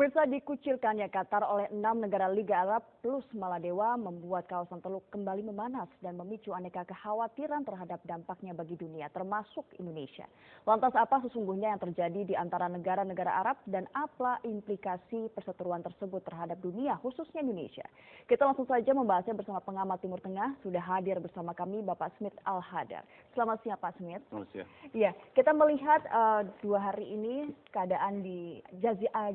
Pemirsa, dikucilkannya Qatar oleh 6 negara Liga Arab plus Maladewa membuat kawasan Teluk kembali memanas dan memicu aneka kekhawatiran terhadap dampaknya bagi dunia, termasuk Indonesia. Lantas apa sesungguhnya yang terjadi di antara negara-negara Arab dan apa implikasi perseteruan tersebut terhadap dunia, khususnya Indonesia? Kita langsung saja membahasnya bersama pengamat Timur Tengah. Sudah hadir bersama kami Bapak Smith Al-Hadar. Selamat siang Pak Smith. Selamat siang. Iya, kita melihat 2 hari ini keadaan di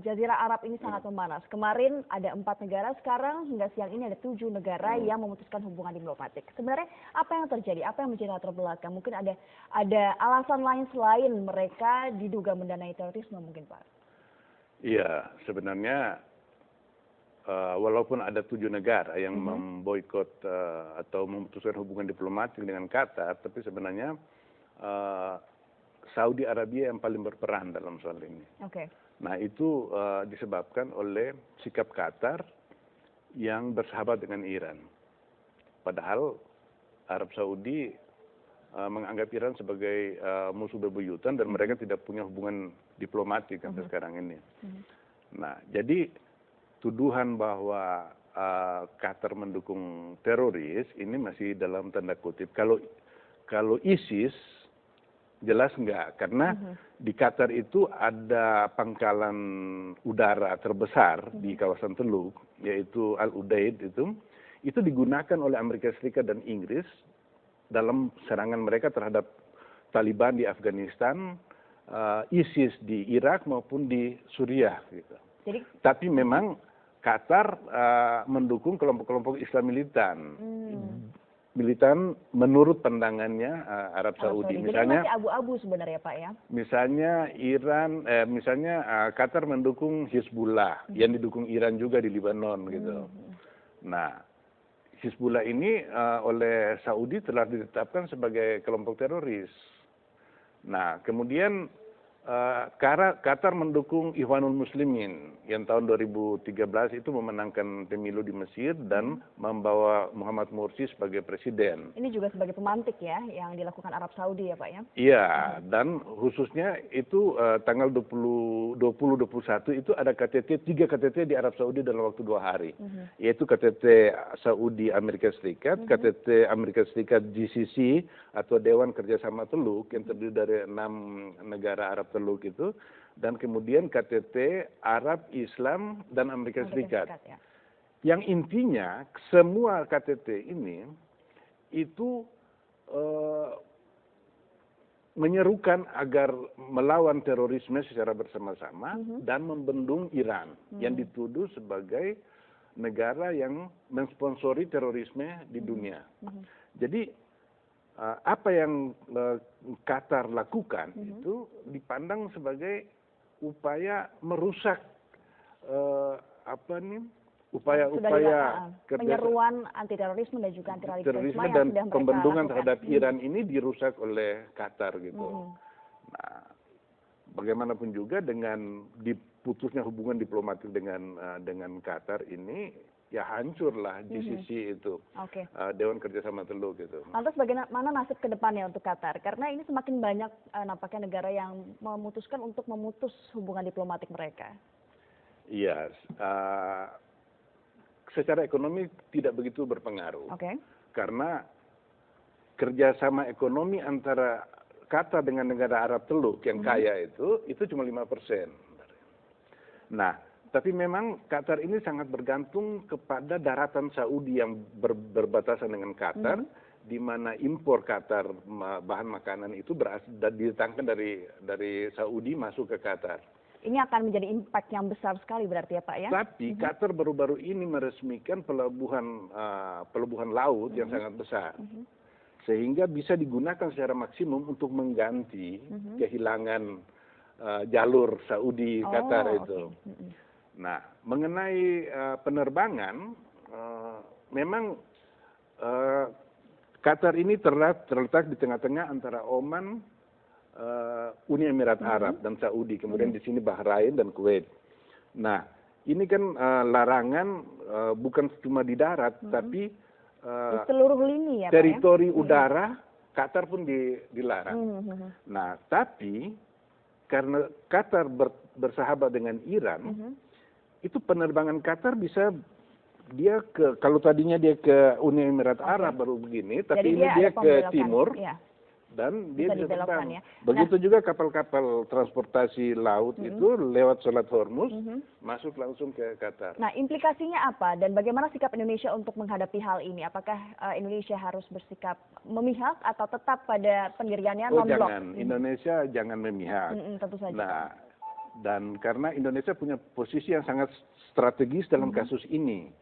Jazirah Arab ini sangat memanas. Kemarin ada 4 negara, sekarang hingga siang ini ada 7 negara yang memutuskan hubungan diplomatik. Sebenarnya apa yang terjadi? Apa yang menjadi latar belakang? Mungkin ada alasan lain selain mereka diduga mendanai terorisme mungkin Pak? Iya, sebenarnya walaupun ada 7 negara yang memboikot atau memutuskan hubungan diplomatik dengan Qatar, tapi sebenarnya Saudi Arabia yang paling berperan dalam soal ini. Oke. Nah itu disebabkan oleh sikap Qatar yang bersahabat dengan Iran. Padahal Arab Saudi menganggap Iran sebagai musuh bebuyutan dan mereka tidak punya hubungan diplomatik sampai sekarang ini. Nah jadi tuduhan bahwa Qatar mendukung teroris ini masih dalam tanda kutip. Kalau ISIS jelas enggak, karena di Qatar itu ada pangkalan udara terbesar di kawasan Teluk, yaitu Al-Udeid itu digunakan oleh Amerika Serikat dan Inggris dalam serangan mereka terhadap Taliban di Afghanistan, ISIS di Irak maupun di Suriah. Gitu. Tapi memang Qatar mendukung kelompok-kelompok Islam militan menurut pandangannya Arab Saudi. Misalnya masih abu-abu sebenarnya Pak ya. Misalnya Qatar mendukung Hizbullah yang didukung Iran juga di Lebanon gitu. Nah, Hizbullah ini oleh Saudi telah ditetapkan sebagai kelompok teroris. Nah, kemudian Qatar mendukung Ikhwanul Muslimin yang tahun 2013 itu memenangkan pemilu di Mesir dan membawa Muhammad Mursi sebagai presiden. Ini juga sebagai pemantik ya yang dilakukan Arab Saudi ya Pak ya? Iya, dan khususnya itu tanggal 20-21 itu ada KTT, 3 KTT di Arab Saudi dalam waktu 2 hari. Yaitu KTT Saudi Amerika Serikat, KTT Amerika Serikat GCC atau Dewan Kerjasama Teluk yang terdiri dari 6 negara Arab Teluk itu, dan kemudian KTT Arab, Islam, dan Amerika Serikat. Ya. Yang intinya semua KTT ini itu menyerukan agar melawan terorisme secara bersama-sama dan membendung Iran yang dituduh sebagai negara yang mensponsori terorisme di dunia. Jadi apa yang Qatar lakukan itu dipandang sebagai upaya merusak upaya-upaya penyeruan anti terorisme dan juga anti radikalisme dan pembendungan terhadap Iran ini dirusak oleh Qatar gitu. Nah, bagaimanapun juga dengan diputusnya hubungan diplomatik dengan Qatar ini ya hancurlah GCC itu, Dewan Kerjasama Teluk gitu. Lantas bagaimana nasib ke depannya untuk Qatar? Karena ini semakin banyak nampaknya negara yang memutuskan untuk memutus hubungan diplomatik mereka. Iya, secara ekonomi tidak begitu berpengaruh. Karena kerjasama ekonomi antara Qatar dengan negara Arab Teluk yang kaya itu cuma 5%. Nah, tapi memang Qatar ini sangat bergantung kepada daratan Saudi yang berbatasan dengan Qatar, di mana impor Qatar bahan makanan itu didatangkan dari Saudi masuk ke Qatar. Ini akan menjadi impact yang besar sekali berarti ya Pak ya? Tapi Qatar baru-baru ini meresmikan pelabuhan laut yang sangat besar. Sehingga bisa digunakan secara maksimum untuk mengganti kehilangan jalur Saudi Qatar itu. Nah, mengenai penerbangan, memang Qatar ini terletak di tengah-tengah antara Oman, Uni Emirat Arab dan Saudi, kemudian di sini Bahrain dan Kuwait. Nah, ini kan larangan bukan cuma di darat, tapi di seluruh lini ya, teritori udara Qatar pun dilarang. Nah, tapi karena Qatar bersahabat dengan Iran, itu penerbangan Qatar bisa dia kalau tadinya dia ke Uni Emirat Arab baru begini, tapi ini dia ke timur. Ya. Dan dia bisa terbang. Ya. Begitu juga kapal-kapal transportasi laut itu lewat Selat Hormuz masuk langsung ke Qatar. Nah, implikasinya apa dan bagaimana sikap Indonesia untuk menghadapi hal ini? Apakah Indonesia harus bersikap memihak atau tetap pada pendiriannya non-blok? Jangan, Indonesia jangan memihak. Tentu saja. Nah, dan karena Indonesia punya posisi yang sangat strategis dalam kasus ini.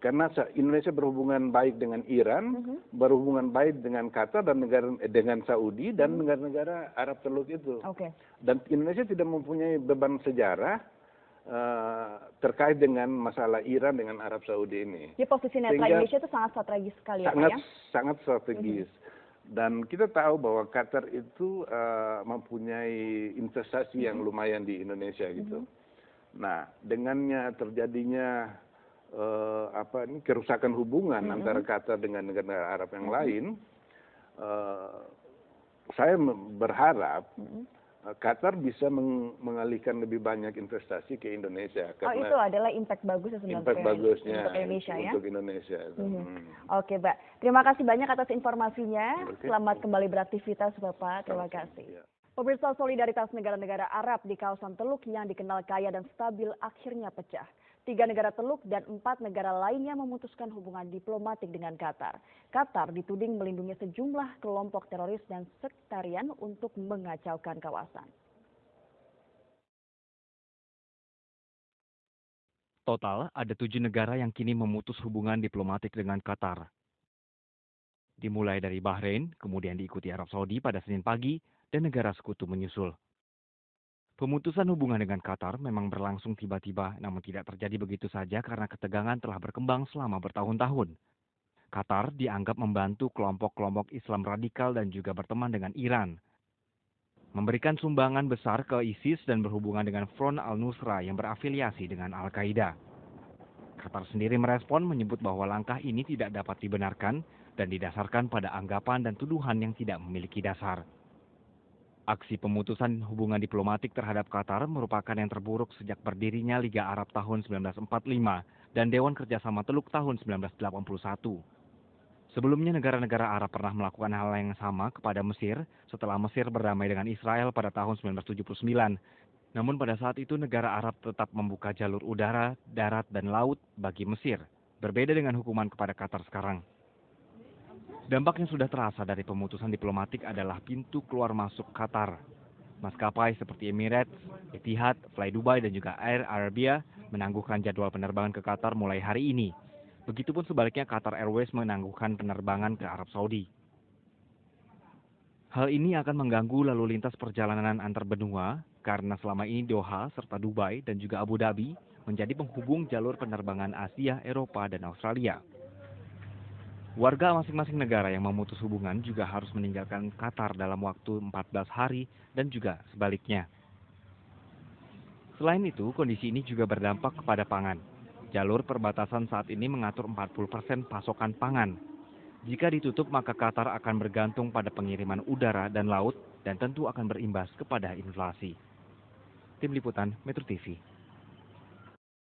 Karena Indonesia berhubungan baik dengan Iran, berhubungan baik dengan Qatar dan dengan Saudi dan negara-negara Arab Teluk itu. Dan Indonesia tidak mempunyai beban sejarah terkait dengan masalah Iran dengan Arab Saudi ini. Jadi posisi netral Indonesia itu sangat strategis sekali ya Pak ya? Sangat strategis. Dan kita tahu bahwa Qatar itu mempunyai investasi yang lumayan di Indonesia gitu. Nah, dengannya terjadinya kerusakan hubungan antara Qatar dengan negara Arab yang lain, saya berharap Qatar bisa mengalihkan lebih banyak investasi ke Indonesia. Karena itu adalah impact bagus sebenarnya untuk Indonesia ya? Untuk Indonesia. Oke, Mbak. Terima kasih banyak atas informasinya. Selamat kembali beraktivitas, Bapak. Terima kasih. Pemirsa, solidaritas negara-negara Arab di kawasan Teluk yang dikenal kaya dan stabil akhirnya pecah. 3 negara Teluk dan 4 negara lainnya memutuskan hubungan diplomatik dengan Qatar. Qatar dituding melindungi sejumlah kelompok teroris dan sektarian untuk mengacaukan kawasan. Total, ada 7 negara yang kini memutus hubungan diplomatik dengan Qatar. Dimulai dari Bahrain, kemudian diikuti Arab Saudi pada Senin pagi, dan negara sekutu menyusul. Pemutusan hubungan dengan Qatar memang berlangsung tiba-tiba, namun tidak terjadi begitu saja karena ketegangan telah berkembang selama bertahun-tahun. Qatar dianggap membantu kelompok-kelompok Islam radikal dan juga berteman dengan Iran. Memberikan sumbangan besar ke ISIS dan berhubungan dengan Front al-Nusra yang berafiliasi dengan Al-Qaeda. Qatar sendiri merespon menyebut bahwa langkah ini tidak dapat dibenarkan dan didasarkan pada anggapan dan tuduhan yang tidak memiliki dasar. Aksi pemutusan hubungan diplomatik terhadap Qatar merupakan yang terburuk sejak berdirinya Liga Arab tahun 1945 dan Dewan Kerjasama Teluk tahun 1981. Sebelumnya negara-negara Arab pernah melakukan hal yang sama kepada Mesir setelah Mesir berdamai dengan Israel pada tahun 1979. Namun pada saat itu negara Arab tetap membuka jalur udara, darat, dan laut bagi Mesir, berbeda dengan hukuman kepada Qatar sekarang. Dampak yang sudah terasa dari pemutusan diplomatik adalah pintu keluar masuk Qatar. Maskapai seperti Emirates, Etihad, Fly Dubai, dan juga Air Arabia menangguhkan jadwal penerbangan ke Qatar mulai hari ini. Begitupun sebaliknya Qatar Airways menangguhkan penerbangan ke Arab Saudi. Hal ini akan mengganggu lalu lintas perjalanan antar benua karena selama ini Doha serta Dubai dan juga Abu Dhabi menjadi penghubung jalur penerbangan Asia, Eropa, dan Australia. Warga masing-masing negara yang memutus hubungan juga harus meninggalkan Qatar dalam waktu 14 hari dan juga sebaliknya. Selain itu, kondisi ini juga berdampak kepada pangan. Jalur perbatasan saat ini mengatur 40% pasokan pangan. Jika ditutup, maka Qatar akan bergantung pada pengiriman udara dan laut dan tentu akan berimbas kepada inflasi. Tim Liputan Metro TV.